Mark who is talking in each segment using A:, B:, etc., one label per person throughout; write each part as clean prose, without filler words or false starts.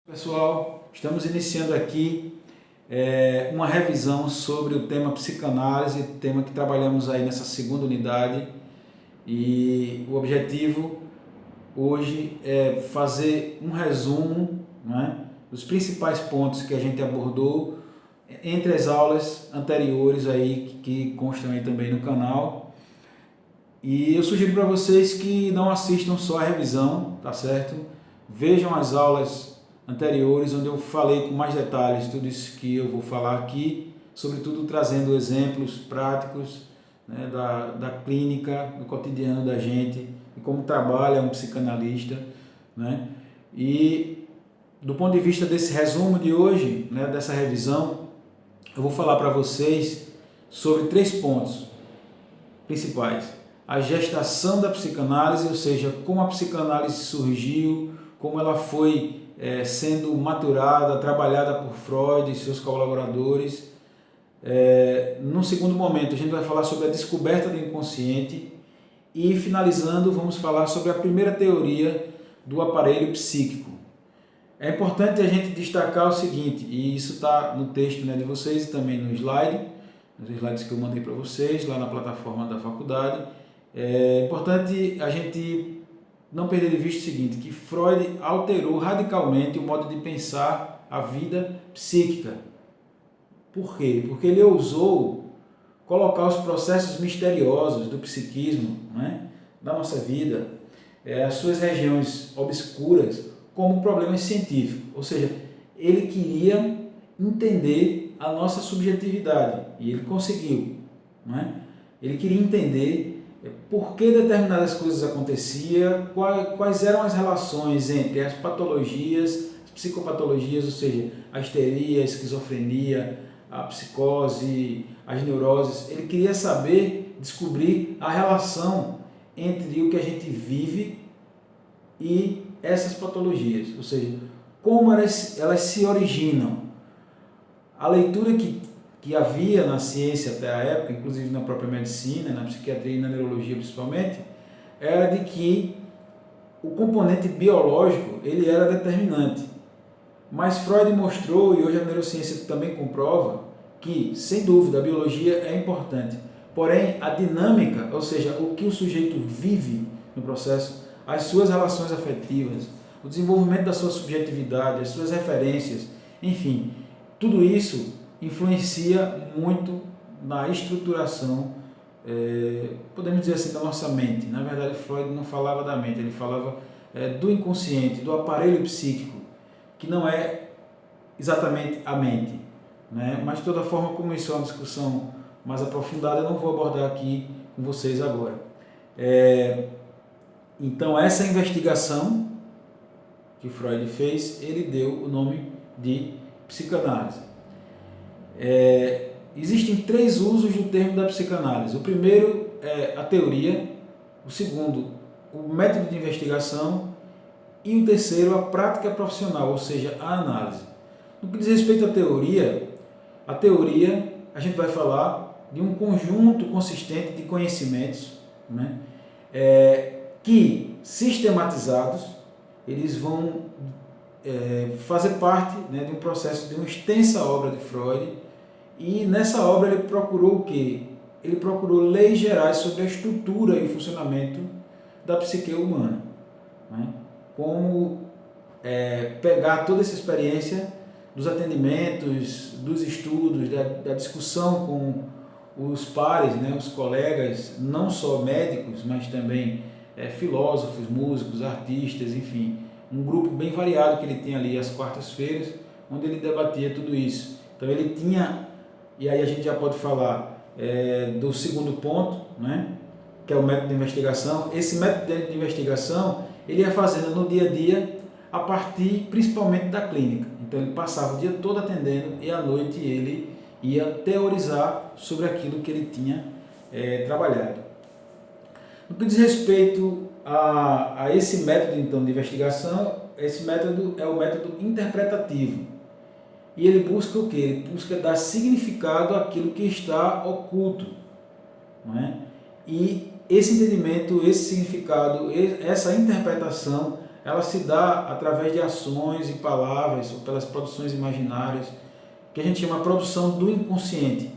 A: Pessoal, estamos iniciando aqui uma revisão sobre o tema psicanálise, tema que trabalhamos aí nessa segunda unidade, e o objetivo hoje é fazer um resumo, né, dos principais pontos que a gente abordou entre as aulas anteriores aí que constam aí também no canal. E eu sugiro para vocês que não assistam só a revisão, tá certo? Vejam as aulas anteriores, onde eu falei com mais detalhes tudo isso que eu vou falar aqui, sobretudo trazendo exemplos práticos, né, da clínica, do cotidiano da gente, e como trabalha um psicanalista, né? E do ponto de vista desse resumo de hoje, né, dessa revisão, eu vou falar para vocês sobre 3 pontos principais: a gestação da psicanálise, ou seja, como a psicanálise surgiu, como ela foi sendo maturada, trabalhada por Freud e seus colaboradores. No segundo momento, a gente vai falar sobre a descoberta do inconsciente e, finalizando, vamos falar sobre a primeira teoria do aparelho psíquico. É importante a gente destacar o seguinte, e isso está no texto, né, de vocês e também no slide, nos slides que eu mandei para vocês lá na plataforma da faculdade. É importante a gente não perder de vista o seguinte, que Freud alterou radicalmente o modo de pensar a vida psíquica. Por quê? Porque ele ousou colocar os processos misteriosos do psiquismo, né, da nossa vida, as suas regiões obscuras, como problemas científicos. Ou seja, ele queria entender a nossa subjetividade, e ele conseguiu, né? Ele queria entender por que determinadas coisas aconteciam, quais eram as relações entre as patologias, as psicopatologias, ou seja, a histeria, a esquizofrenia, a psicose, as neuroses. Ele queria saber, descobrir a relação entre o que a gente vive e essas patologias, ou seja, como elas se originam. A leitura que havia na ciência até a época, inclusive na própria medicina, na psiquiatria e na neurologia principalmente, era de que o componente biológico ele era determinante. Mas Freud mostrou, e hoje a neurociência também comprova, que, sem dúvida, a biologia é importante. Porém, a dinâmica, ou seja, o que o sujeito vive no processo, as suas relações afetivas, o desenvolvimento da sua subjetividade, as suas referências, enfim, tudo isso influencia muito na estruturação, podemos dizer assim, da nossa mente. Na verdade, Freud não falava da mente, ele falava do inconsciente, do aparelho psíquico, que não é exatamente a mente, né? Mas de toda forma, como isso é uma discussão mais aprofundada, eu não vou abordar aqui com vocês agora. Então, essa investigação que Freud fez, ele deu o nome de psicanálise. Existem 3 usos do termo da psicanálise. O primeiro é a teoria, o segundo, o método de investigação, e o terceiro, a prática profissional, ou seja, a análise. No que diz respeito à teoria, a gente vai falar de um conjunto consistente de conhecimentos, né, que, sistematizados, eles vão fazer parte, né, de um processo, de uma extensa obra de Freud. E nessa obra ele procurou o quê? Ele procurou leis gerais sobre a estrutura e o funcionamento da psique humana, né? Como pegar toda essa experiência dos atendimentos, dos estudos, da discussão com os pares, né, os colegas, não só médicos, mas também filósofos, músicos, artistas, enfim, um grupo bem variado que ele tinha ali às quartas-feiras, onde ele debatia tudo isso. Então ele tinha, e aí a gente já pode falar do segundo ponto, né, que é o método de investigação. Esse método de investigação ele ia fazendo no dia a dia, a partir principalmente da clínica. Então ele passava o dia todo atendendo e à noite ele ia teorizar sobre aquilo que ele tinha trabalhado. No que diz respeito a esse método então de investigação, esse método é o método interpretativo. E ele busca o quê? Ele busca dar significado àquilo que está oculto, não é? E esse entendimento, esse significado, essa interpretação ela se dá através de ações e palavras, ou pelas produções imaginárias, que a gente chama de produção do inconsciente.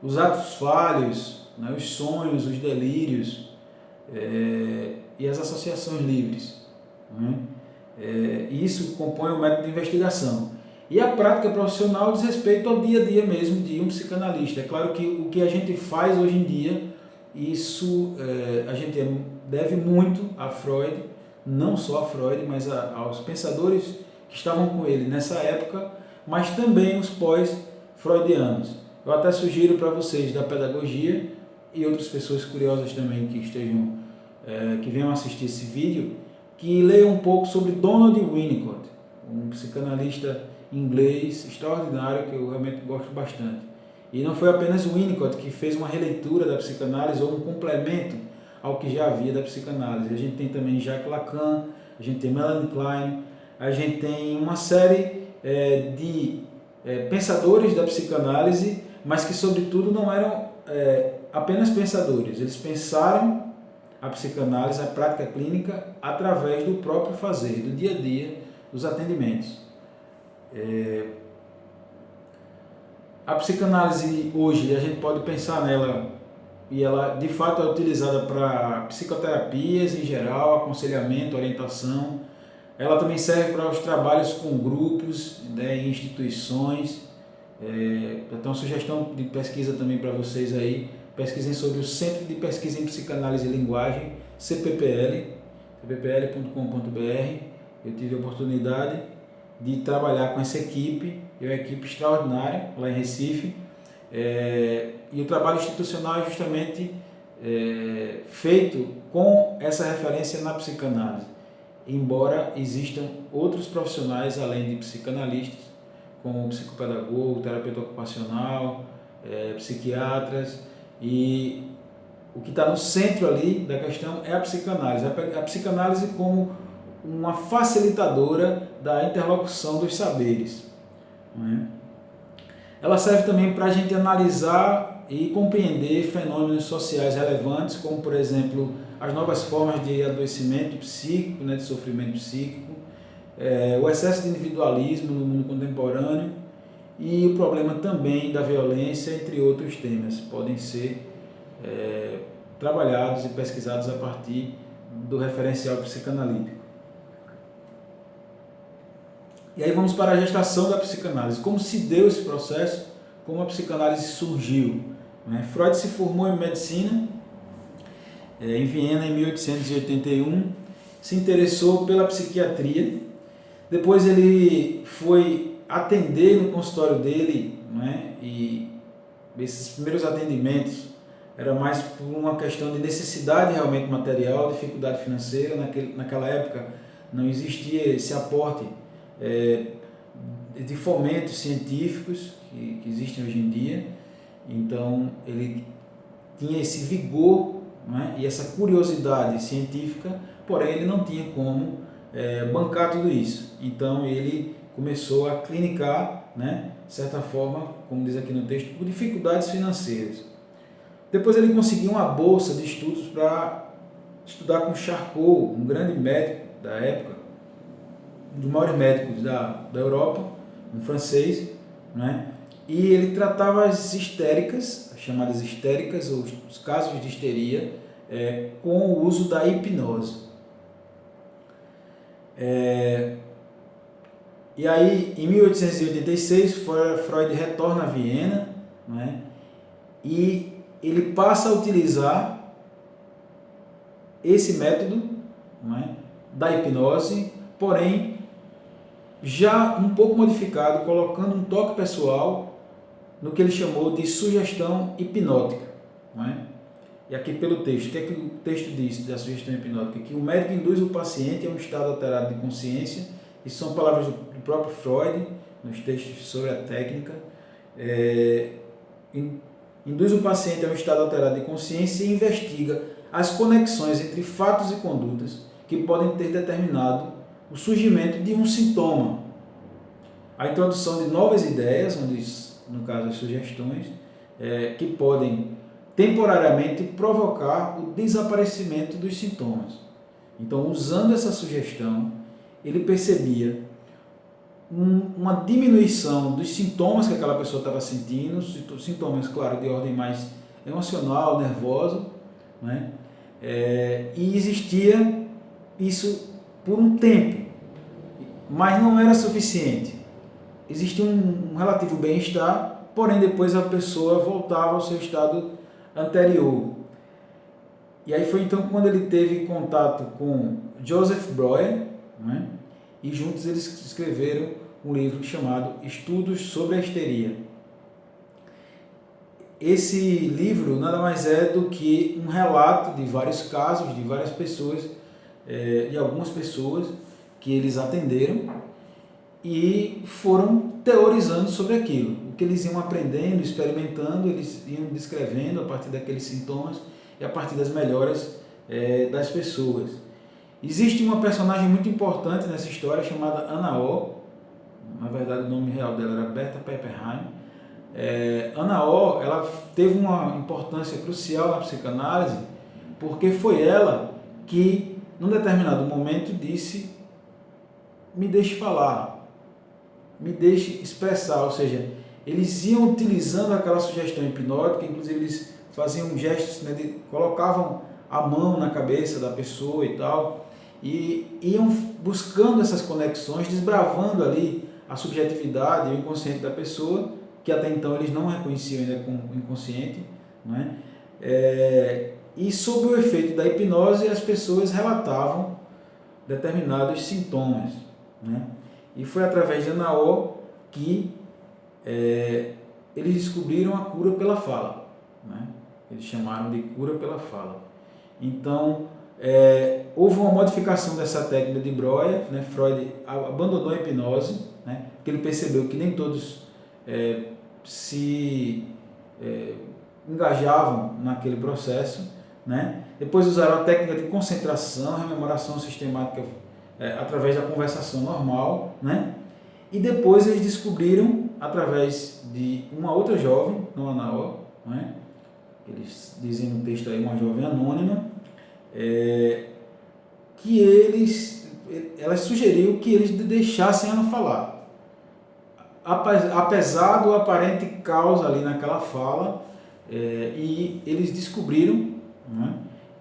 A: Os atos falhos, né, os sonhos, os delírios e as associações livres. Né? Isso compõe o método de investigação. E a prática profissional diz respeito ao dia a dia mesmo de um psicanalista. É claro que o que a gente faz hoje em dia, isso a gente deve muito a Freud, não só a Freud, mas aos pensadores que estavam com ele nessa época, mas também os pós-freudianos. Eu até sugiro para vocês da pedagogia e outras pessoas curiosas também que estejam, que venham assistir esse vídeo, que leiam um pouco sobre Donald Winnicott, um psicanalista inglês extraordinário que eu realmente gosto bastante. E não foi apenas Winnicott que fez uma releitura da psicanálise ou um complemento ao que já havia da psicanálise. A gente tem também Jacques Lacan, a gente tem Melanie Klein, a gente tem uma série de pensadores da psicanálise, mas que sobretudo não eram apenas pensadores. Eles pensaram a psicanálise, a prática clínica, através do próprio fazer, do dia a dia, dos atendimentos. A psicanálise hoje, a gente pode pensar nela, e ela de fato é utilizada para psicoterapias em geral, aconselhamento, orientação. Ela também serve para os trabalhos com grupos, né, em instituições. Tem uma sugestão de pesquisa também para vocês aí. Pesquisem sobre o Centro de Pesquisa em Psicanálise e Linguagem, CPPL, cppl.com.br. Eu tive a oportunidade de trabalhar com essa equipe, é uma equipe extraordinária lá em Recife, e o trabalho institucional é justamente feito com essa referência na psicanálise, embora existam outros profissionais além de psicanalistas, como psicopedagogo, terapeuta ocupacional, psiquiatras, e o que está no centro ali da questão é a psicanálise. A psicanálise como uma facilitadora da interlocução dos saberes. Né? Ela serve também para a gente analisar e compreender fenômenos sociais relevantes, como, por exemplo, as novas formas de adoecimento psíquico, né, de sofrimento psíquico, o excesso de individualismo no mundo contemporâneo e o problema também da violência, entre outros temas, podem ser trabalhados e pesquisados a partir do referencial psicanalítico. E aí vamos para a gestação da psicanálise. Como se deu esse processo? Como a psicanálise surgiu? Freud se formou em medicina em Viena em 1881, se interessou pela psiquiatria, depois ele foi atender no consultório dele, e esses primeiros atendimentos era mais por uma questão de necessidade realmente material, dificuldade financeira. Naquela época não existia esse aporte de fomentos científicos que existem hoje em dia. Então ele tinha esse vigor, e essa curiosidade científica, porém ele não tinha como bancar tudo isso. Então ele começou a clinicar, de certa forma, como diz aqui no texto, por dificuldades financeiras. Depois ele conseguiu uma bolsa de estudos para estudar com Charcot, um grande médico da época, um dos maiores médicos da Europa, um francês, e ele tratava as histéricas, as chamadas histéricas, ou os casos de histeria, com o uso da hipnose. E aí, em 1886, Freud retorna a Viena, e ele passa a utilizar esse método, da hipnose, porém já um pouco modificado, colocando um toque pessoal no que ele chamou de sugestão hipnótica. E aqui pelo texto, o que é que o texto diz da sugestão hipnótica? Que o médico induz o paciente a um estado alterado de consciência. Isso são palavras do próprio Freud, nos textos sobre a técnica. Induz o paciente a um estado alterado de consciência e investiga as conexões entre fatos e condutas que podem ter determinado o surgimento de um sintoma. A introdução de novas ideias, onde, no caso as sugestões, que podem temporariamente provocar o desaparecimento dos sintomas. Então, usando essa sugestão, ele percebia uma diminuição dos sintomas que aquela pessoa estava sentindo, sintomas, claro, de ordem mais emocional, nervosa, né? E existia isso por um tempo, mas não era suficiente. Existia um relativo bem-estar, porém depois a pessoa voltava ao seu estado anterior. E aí foi então quando ele teve contato com Joseph Breuer, né? E juntos eles escreveram um livro chamado Estudos sobre a Histeria. Esse livro nada mais é do que um relato de vários casos, de várias pessoas, de algumas pessoas que eles atenderam e foram teorizando sobre aquilo. O que eles iam aprendendo, experimentando, eles iam descrevendo a partir daqueles sintomas e a partir das melhoras das pessoas. Existe uma personagem muito importante nessa história chamada Anna O. Na verdade, o nome real dela era Berta Pappenheim. Anna O, ela teve uma importância crucial na psicanálise porque foi ela que, num determinado momento, disse: me deixe falar, me deixe expressar. Ou seja, eles iam utilizando aquela sugestão hipnótica, inclusive eles faziam gestos, né, colocavam a mão na cabeça da pessoa e tal, e iam buscando essas conexões, desbravando ali a subjetividade e o inconsciente da pessoa, que até então eles não reconheciam ainda como inconsciente, né? E sob o efeito da hipnose as pessoas relatavam determinados sintomas, né? E foi através de Anna O que eles descobriram a cura pela fala, né? Eles chamaram de cura pela fala. Então, houve uma modificação dessa técnica de Breuer, né? Freud abandonou a hipnose, né? Porque ele percebeu que nem todos se engajavam naquele processo, né? Depois usaram a técnica de concentração, rememoração sistemática através da conversação normal, né? E depois eles descobriram, através de uma outra jovem, não Anna O, né? Eles dizem no texto aí, uma jovem anônima, que ela sugeriu que eles deixassem ela falar. Apesar do aparente caos ali naquela fala, e eles descobriram, né,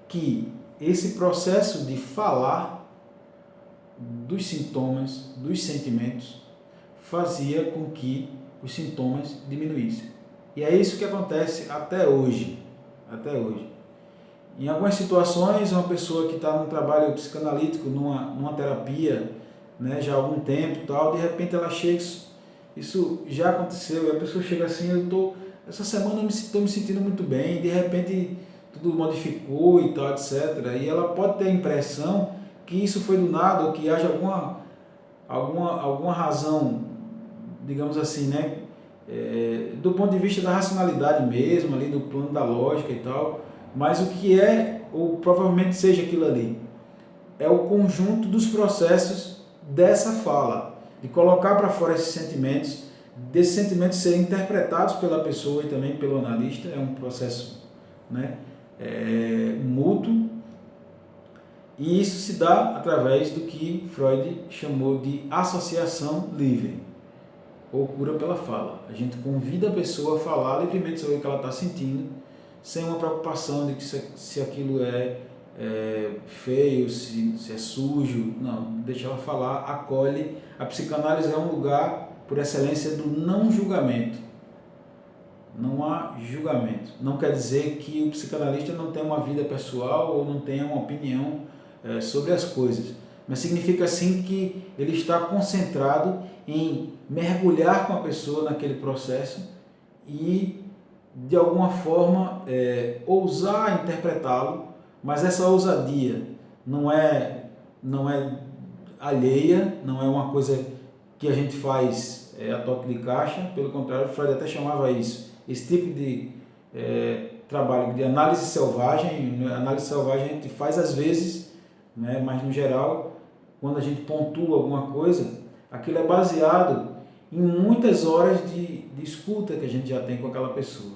A: que esse processo de falar dos sintomas, dos sentimentos, fazia com que os sintomas diminuíssem. E é isso que acontece até hoje. Até hoje. Em algumas situações, uma pessoa que está num trabalho psicanalítico, numa terapia, né, já há algum tempo, tal, de repente ela chega, isso já aconteceu, e a pessoa chega assim: essa semana eu estou me sentindo muito bem, de repente tudo modificou e tal, etc. E ela pode ter a impressão que isso foi do nada, ou que haja alguma razão, digamos assim, né, do ponto de vista da racionalidade mesmo, ali do plano da lógica e tal, mas o que ou provavelmente seja aquilo ali, é o conjunto dos processos dessa fala, de colocar para fora esses sentimentos, desses sentimentos serem interpretados pela pessoa e também pelo analista. É um processo, né, mútuo, e isso se dá através do que Freud chamou de associação livre, ou cura pela fala. A gente convida a pessoa a falar livremente sobre o que ela está sentindo, sem uma preocupação de que se aquilo é feio, se é sujo. Não, deixa ela falar, acolhe. A psicanálise é um lugar, por excelência, do não julgamento. Não há julgamento. Não quer dizer que o psicanalista não tenha uma vida pessoal ou não tenha uma opinião sobre as coisas, mas significa sim que ele está concentrado em mergulhar com a pessoa naquele processo e, de alguma forma, ousar interpretá-lo, mas essa ousadia não é alheia, não é uma coisa que a gente faz a toque de caixa. Pelo contrário, Freud até chamava esse tipo de trabalho de análise selvagem. Análise selvagem a gente faz às vezes, né, mas no geral, quando a gente pontua alguma coisa, aquilo é baseado em muitas horas de escuta que a gente já tem com aquela pessoa.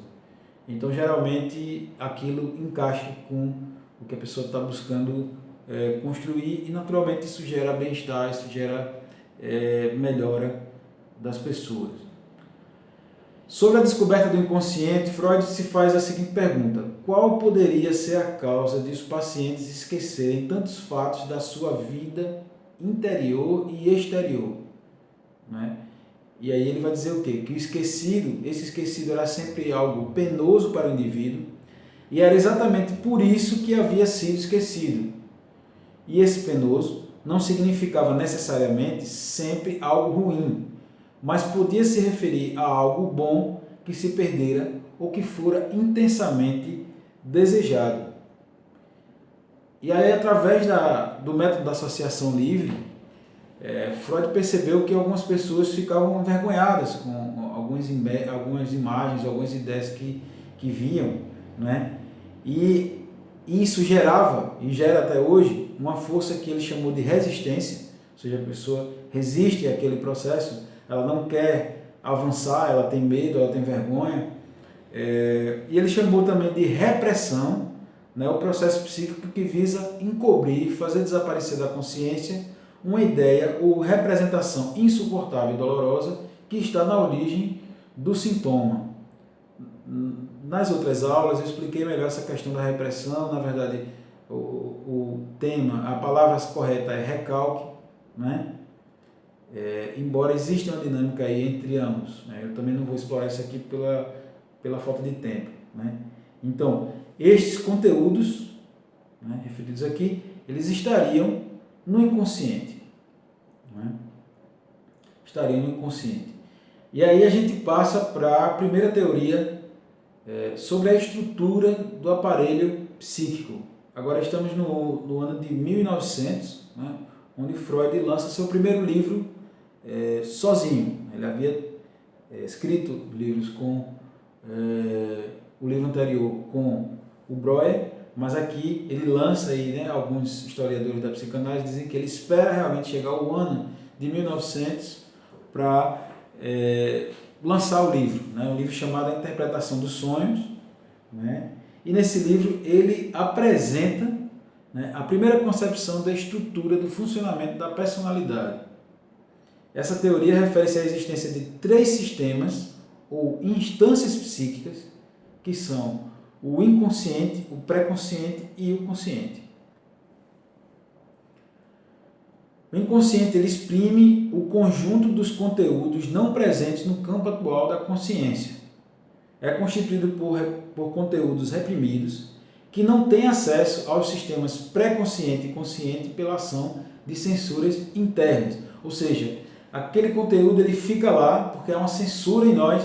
A: Então, geralmente, aquilo encaixa com o que a pessoa está buscando construir, e naturalmente isso gera bem-estar, isso gera melhora das pessoas. Sobre a descoberta do inconsciente, Freud se faz a seguinte pergunta: qual poderia ser a causa de os pacientes esquecerem tantos fatos da sua vida interior e exterior? Né? E aí ele vai dizer o quê? Que esse esquecido era sempre algo penoso para o indivíduo, e era exatamente por isso que havia sido esquecido. E esse penoso não significava necessariamente sempre algo ruim, mas podia se referir a algo bom que se perdera ou que fora intensamente desejado. E aí, através do método da associação livre, Freud percebeu que algumas pessoas ficavam envergonhadas com algumas imagens, algumas ideias que viam, né? E isso gerava, e gera até hoje, uma força que ele chamou de resistência, ou seja, a pessoa resiste àquele processo, ela não quer avançar, ela tem medo, ela tem vergonha. E ele chamou também de repressão, né, o processo psíquico que visa encobrir, fazer desaparecer da consciência uma ideia ou representação insuportável e dolorosa que está na origem do sintoma. Nas outras aulas eu expliquei melhor essa questão da repressão. Na verdade, o tema, a palavra correta é recalque, né? Embora exista uma dinâmica aí entre ambos, né? Eu também não vou explorar isso aqui pela falta de tempo, né? Então, estes conteúdos, né, referidos aqui, eles estariam no inconsciente, né? Estariam no inconsciente. E aí a gente passa para a primeira teoria sobre a estrutura do aparelho psíquico. Agora estamos no ano de 1900, né, onde Freud lança seu primeiro livro sozinho. Ele havia escrito livros com o livro anterior com o Breuer, mas aqui ele lança aí, né, alguns historiadores da psicanálise dizem que ele espera realmente chegar ao ano de 1900 para lançar o livro, né, um livro chamado A Interpretação dos Sonhos, né, e nesse livro ele apresenta, né, a primeira concepção da estrutura do funcionamento da personalidade. Essa teoria refere-se à existência de 3 sistemas ou instâncias psíquicas, que são o inconsciente, o pré-consciente e o consciente. O inconsciente ele exprime o conjunto dos conteúdos não presentes no campo atual da consciência. É constituído por conteúdos reprimidos que não têm acesso aos sistemas pré-consciente e consciente pela ação de censuras internas. Ou seja, aquele conteúdo ele fica lá porque há uma censura em nós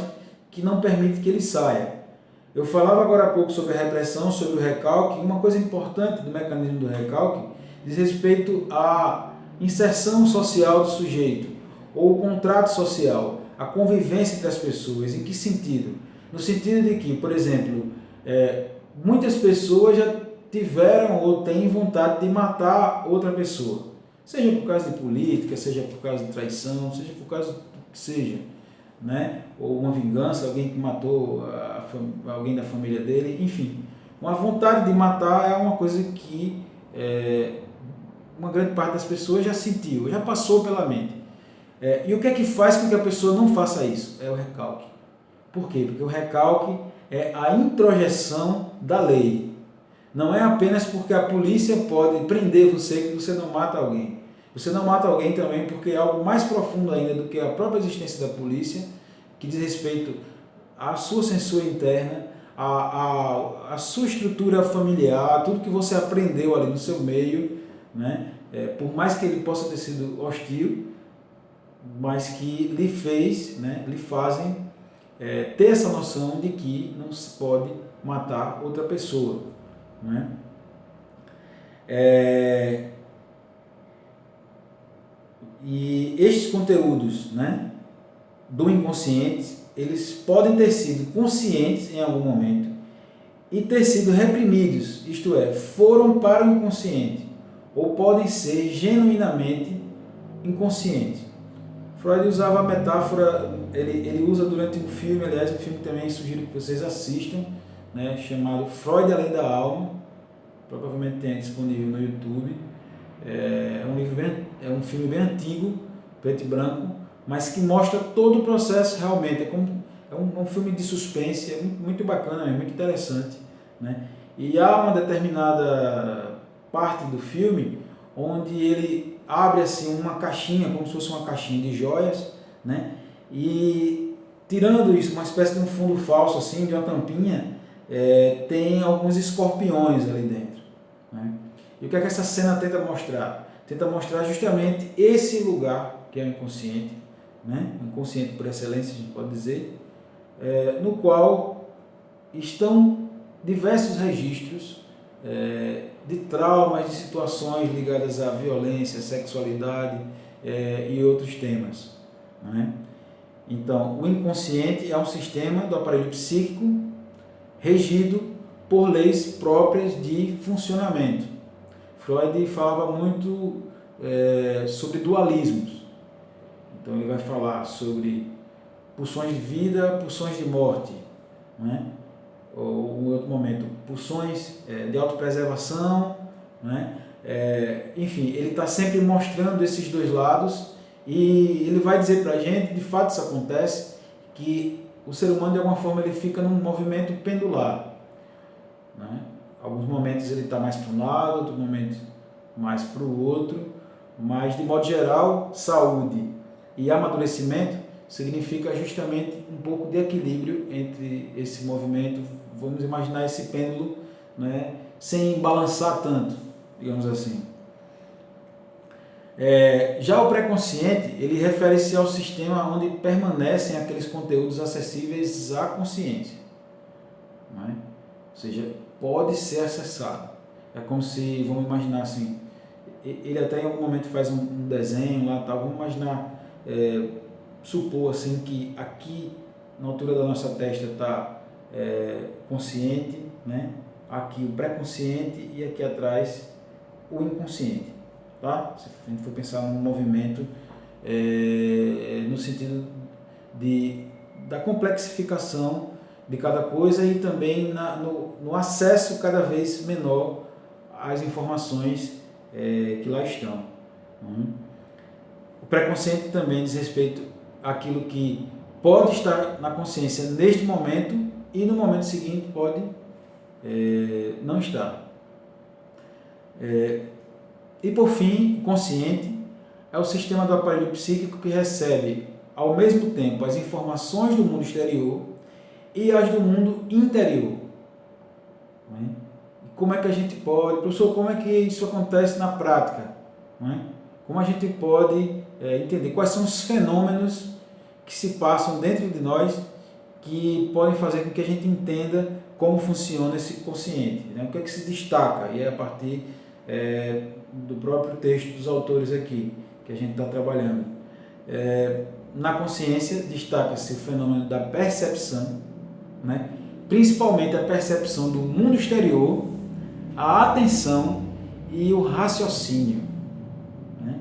A: que não permite que ele saia. Eu falava agora há pouco sobre a repressão, sobre o recalque. Uma coisa importante do mecanismo do recalque diz respeito à inserção social do sujeito, ou o contrato social, a convivência entre as pessoas. Em que sentido? No sentido de que, por exemplo, muitas pessoas já tiveram ou têm vontade de matar outra pessoa, seja por causa de política, seja por causa de traição, seja por causa do que seja, né? Ou uma vingança, alguém que matou alguém da família dele, enfim. Uma vontade de matar é uma coisa que uma grande parte das pessoas já sentiu, já passou pela mente. E o que é que faz com que a pessoa não faça isso? É o recalque. Por quê? Porque o recalque é a introjeção da lei. Não é apenas porque a polícia pode prender você que você não mata alguém. Você não mata alguém também porque é algo mais profundo ainda do que a própria existência da polícia, que diz respeito à sua censura interna, à sua estrutura familiar, tudo que você aprendeu ali no seu meio, né? Por mais que ele possa ter sido hostil, mas que lhe fez, né, lhe fazem ter essa noção de que não se pode matar outra pessoa, né? E estes conteúdos, né, do inconsciente, eles podem ter sido conscientes em algum momento e ter sido reprimidos, isto é, foram para o inconsciente, ou podem ser genuinamente inconscientes. Freud usava a metáfora, ele usa durante um filme, aliás, um filme que também sugiro que vocês assistam, né, chamado Freud Além da Alma, provavelmente tem disponível no YouTube, É um filme bem antigo, preto e branco, mas que mostra todo o processo realmente. É um filme de suspense, é muito bacana, é muito interessante, né? E há uma determinada parte do filme onde ele abre assim uma caixinha, como se fosse uma caixinha de joias, né? E tirando isso, uma espécie de um fundo falso assim, de uma tampinha, tem alguns escorpiões ali dentro, né? E o que é que essa cena tenta mostrar? Tenta mostrar justamente esse lugar que é o inconsciente, né? O inconsciente por excelência, a gente pode dizer, no qual estão diversos registros de traumas, de situações ligadas à violência, sexualidade e outros temas, né? Então, o inconsciente é um sistema do aparelho psíquico regido por leis próprias de funcionamento. Freud falava muito sobre dualismos. Então ele vai falar sobre pulsões de vida, pulsões de morte, né? Ou em outro momento, pulsões de autopreservação, né? Enfim, ele está sempre mostrando esses dois lados e ele vai dizer para a gente, de fato isso acontece, que o ser humano de alguma forma ele fica num movimento pendular, né? Alguns momentos ele está mais para um lado, outros momentos mais para o outro, mas de modo geral, saúde e amadurecimento significa justamente um pouco de equilíbrio entre esse movimento, vamos imaginar esse pêndulo, né, sem balançar tanto, digamos assim. Já o pré-consciente, ele refere-se ao sistema onde permanecem aqueles conteúdos acessíveis à consciência, né? Ou seja, pode ser acessado. É como se, vamos imaginar assim, ele até em algum momento faz um desenho lá, tal, vamos imaginar, supor assim que aqui na altura da nossa testa está consciente, né? Aqui o pré-consciente e aqui atrás o inconsciente, tá? Se a gente for pensar num movimento no sentido da complexificação de cada coisa e também no acesso cada vez menor às informações que lá estão. O pré-consciente também diz respeito àquilo que pode estar na consciência neste momento e no momento seguinte pode não estar. E por fim, o consciente é o sistema do aparelho psíquico que recebe ao mesmo tempo as informações do mundo exterior e as do mundo interior. Como é que a gente pode, professor, como é que isso acontece na prática? Como a gente pode entender quais são os fenômenos que se passam dentro de nós que podem fazer com que a gente entenda como funciona esse consciente, né? O que é que se destaca? E é a partir do próprio texto dos autores aqui que a gente está trabalhando. Na consciência destaca-se o fenômeno da percepção, né? Principalmente a percepção do mundo exterior, a atenção e o raciocínio, né?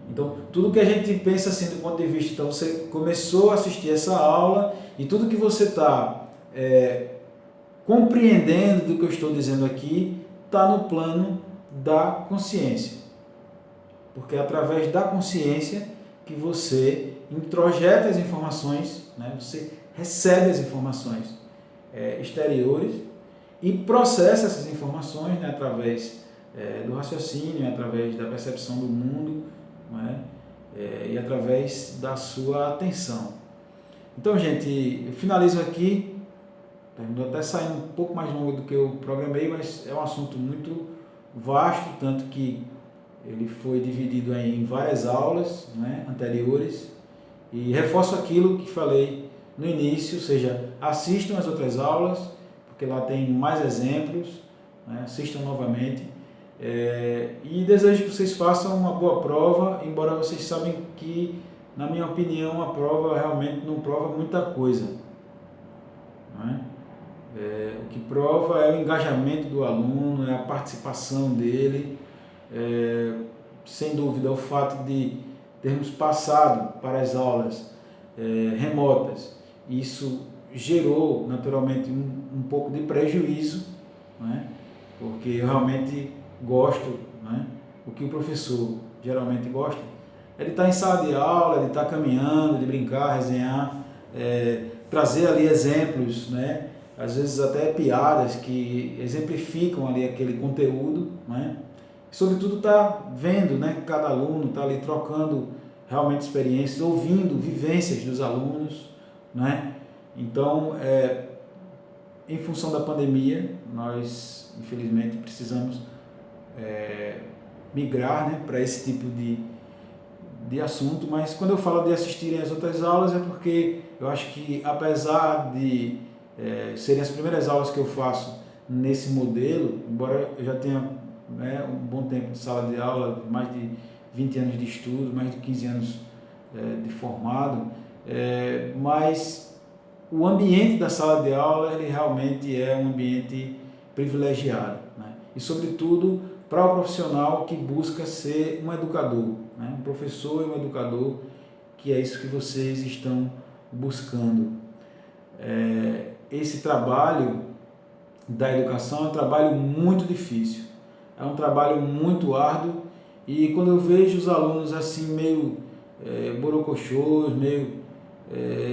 A: Então, tudo que a gente pensa assim do ponto de vista, então você começou a assistir essa aula e tudo que você está compreendendo do que eu estou dizendo aqui está no plano da consciência, porque é através da consciência que você introjeta as informações, né? Você recebe as informações exteriores e processa essas informações, né? Através do raciocínio, através da percepção do mundo, né? E através da sua atenção. Então, gente, eu finalizo aqui. Terminou até saindo um pouco mais longo do que eu programei, mas é um assunto muito vasto, tanto que ele foi dividido em várias aulas, né, anteriores, e reforço aquilo que falei no início, ou seja, assistam as outras aulas, porque lá tem mais exemplos, né, assistam novamente, e desejo que vocês façam uma boa prova, embora vocês sabem que, na minha opinião, a prova realmente não prova muita coisa, né? O que prova é o engajamento do aluno, é a participação dele, sem dúvida o fato de termos passado para as aulas remotas. Isso gerou naturalmente um pouco de prejuízo, né? Porque eu realmente gosto, né, o que o professor geralmente gosta é de estar em sala de aula, de estar caminhando, de brincar, resenhar, trazer ali exemplos, né? Às vezes até piadas que exemplificam ali aquele conteúdo, né? E sobretudo tá vendo, né, que cada aluno está ali trocando realmente experiências, ouvindo vivências dos alunos, né? Então, em função da pandemia, nós infelizmente precisamos migrar, né, para esse tipo de assunto, mas quando eu falo de assistirem às outras aulas é porque eu acho que, apesar de serem as primeiras aulas que eu faço nesse modelo, embora eu já tenha, né, um bom tempo de sala de aula, mais de 20 anos de estudo, mais de 15 anos de formado, mas o ambiente da sala de aula ele realmente é um ambiente privilegiado, né? E sobretudo para o profissional que busca ser um educador, né? Um professor e um educador, que é isso que vocês estão buscando. Esse trabalho da educação é um trabalho muito difícil, é um trabalho muito árduo, e quando eu vejo os alunos assim meio borocochôs, meio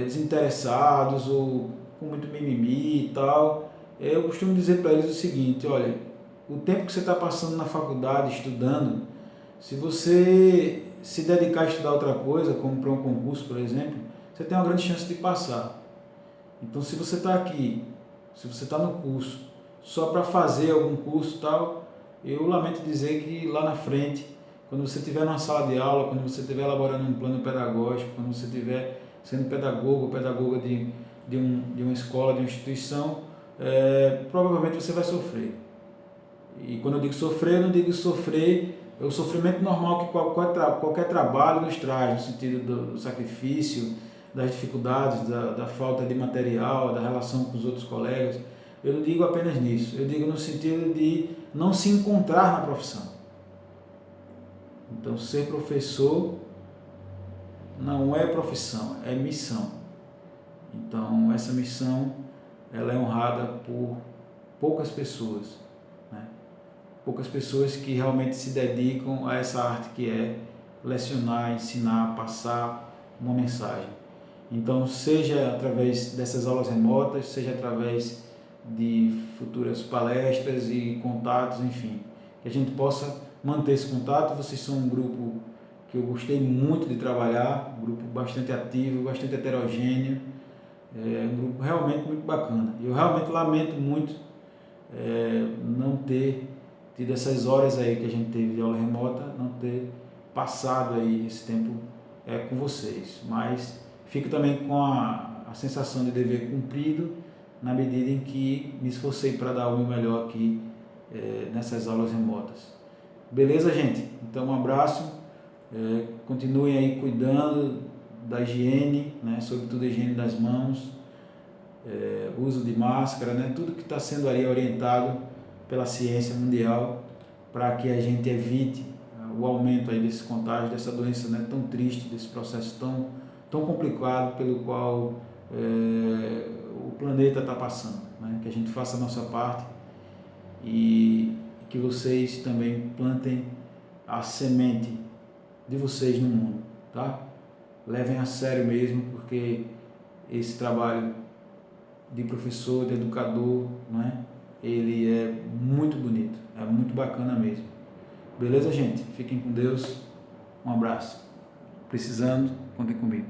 A: desinteressados ou com muito mimimi e tal, eu costumo dizer para eles o seguinte: olha, o tempo que você está passando na faculdade estudando, se você se dedicar a estudar outra coisa, como para um concurso, por exemplo, você tem uma grande chance de passar. Então, se você está aqui, se você está no curso, só para fazer algum curso e tal, eu lamento dizer que lá na frente, quando você estiver numa sala de aula, quando você estiver elaborando um plano pedagógico, quando você estiver sendo pedagogo ou pedagoga de uma escola, de uma instituição, provavelmente você vai sofrer. E quando eu digo sofrer, eu não digo sofrer o sofrimento normal que qualquer trabalho nos traz, no sentido do sacrifício, das dificuldades, da falta de material, da relação com os outros colegas. Eu não digo apenas nisso, eu digo no sentido de não se encontrar na profissão. Então, ser professor não é profissão, é missão. Então, essa missão ela é honrada por poucas pessoas, né? Poucas pessoas que realmente se dedicam a essa arte que é lecionar, ensinar, passar uma mensagem. Então, seja através dessas aulas remotas, seja através de futuras palestras e contatos, enfim, que a gente possa manter esse contato. Vocês são um grupo que eu gostei muito de trabalhar, um grupo bastante ativo, bastante heterogêneo, um grupo realmente muito bacana. E eu realmente lamento muito não ter tido essas horas aí que a gente teve de aula remota, não ter passado aí esse tempo com vocês, mas fico também com a sensação de dever cumprido, na medida em que me esforcei para dar o meu melhor aqui nessas aulas remotas. Beleza, gente? Então, um abraço, continuem aí cuidando da higiene, né? Sobretudo a higiene das mãos, uso de máscara, né? Tudo que está sendo aí orientado pela ciência mundial para que a gente evite o aumento aí desse contágio, dessa doença, né, tão triste, desse processo tão complicado pelo qual o planeta está passando, né? Que a gente faça a nossa parte e que vocês também plantem a semente de vocês no mundo, tá? Levem a sério mesmo, porque esse trabalho de professor, de educador, né, ele é muito bonito, é muito bacana mesmo. Beleza, gente? Fiquem com Deus. Um abraço. Precisando, contem comigo.